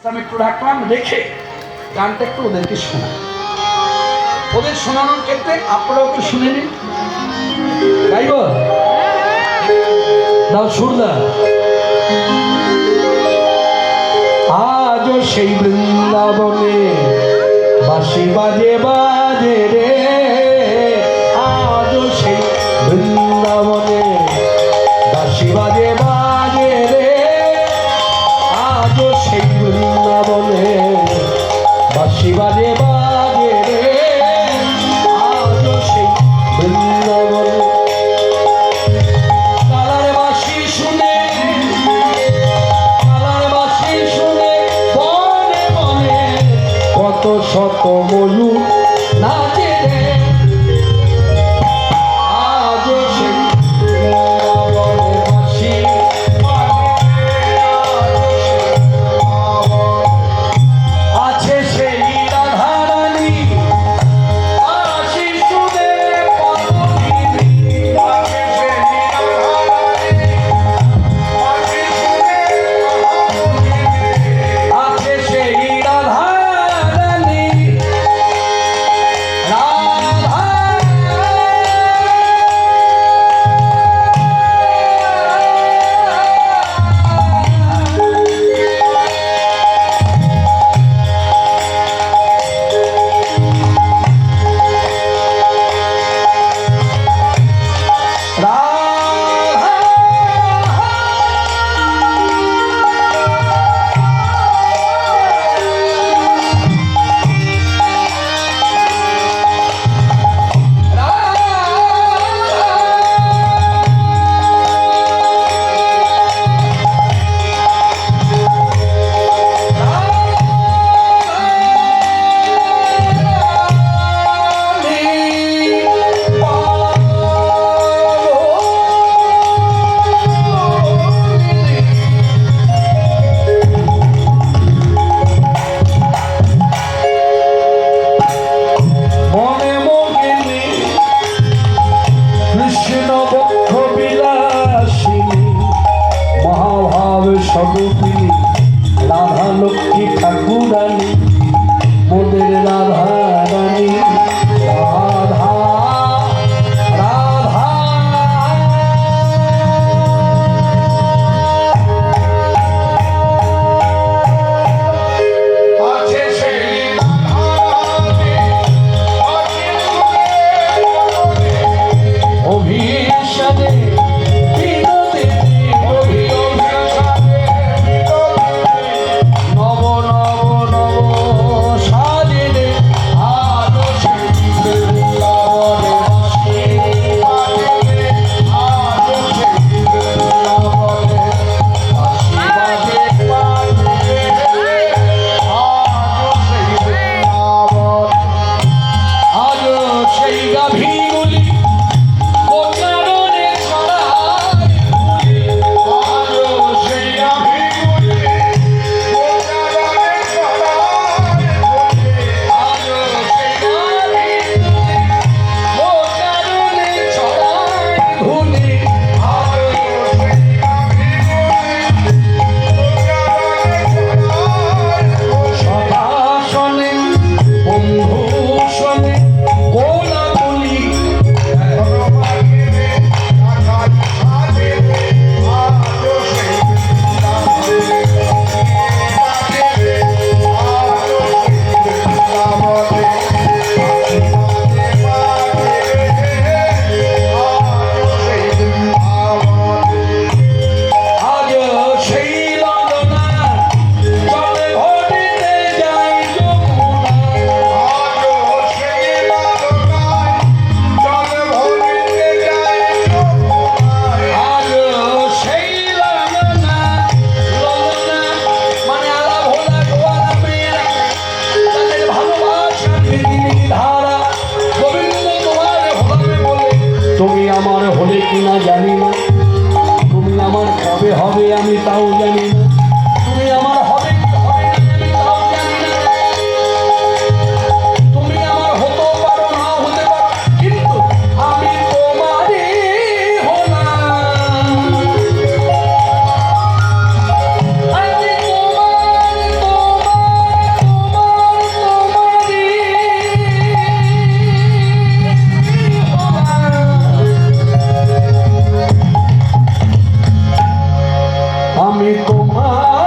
আমি একটু রাখলাম, রেখে গানটা একটু ওদেরকে শোনা। ওদের শোনানোর ক্ষেত্রে আপনারাও একটু শুনে নিন। গাইব দাও সুরদা। আজও সেই বৃন্দাবনে বাঁশি বাজে বাজে রে, আজও সেই বৃন্দাবনে বাঁশি বাজে বাজে রে, আজও সেই বৃন্দাবনে বাঁশি বাজে বাজে রে, আজও সেই বৃন্দাবনে। কালার বাঁশি শুনে, কালার বাঁশি শুনে বনে বনে কত শত ময়ূর নাচে রে, আজও সেই বৃন্দাবনে বাঁশি আছে সেই রাধারানী, বাঁশি শুনে পাগলিনী, আছে সেই রাধারানী, বাঁশি শুনে পাগলিনী, আছে সেই রাধারানী, রাধা মনে মোহিনী কৃষ্ণ বক্ষ বিলাসিনী, মহাভাব স্বরূপিণী রাধা লক্ষ্মী ঠাকুরানী, মোদের রাধা রানী, রাধা রাধা আছে সেই অভিশাদে বিনোদে নব নব নব সাজে রে, আজও সেই বৃন্দাবনে বাঁশি বাজে রে, আজও সেই বৃন্দাবনে বাঁশি বাজে বাজে রে, আজও সেই বৃন্দাবন, আজও সেই গাভীগুলি গোচারণে ছড়ায় ফুলে, আজও সেই গাভীগুলি গোচারণে ছড়ায় ফুলে, আজও সেই গাভীগুলি গোচারণে ছড়ায় ফুলে, আজও সেই গাভীগুলি গোচারণে ছড়ায় ফুলে। সদাসনে বন্ধুসনে কোলাকুলি এখনো বাজে রে, রাধার সাজে রে, আজও সেই বৃন্দাবনে বাজে রে, আজও সেই বৃন্দাবনে বাজে বাজে রে, আজও সেই বৃন্দাবনে। আজও সেই ললনা জলে ভরিতে যায় যমুনা, আজও সেই ললনায় জলে ভরিতে যায় যমুনায়, আজও সেই ললনা, ললনা মানে আলা ভোলা গোয়ালা মেয়েরা, তাদের ভালোবাসার নিধি ধারা গোবিন্দ তোমার হবে বলে, তুমি আমার হলে কিনা জানি না, তুমি আমার কবে হবে আমি তাও জানি না, তুমি আমার হবে কি হবে না আমি তাও জানি না, তুমি আমার হতেও পারো নাও হতে পারো, কিন্তু আমি তোমারই হলাম, আমি তোমার তোমার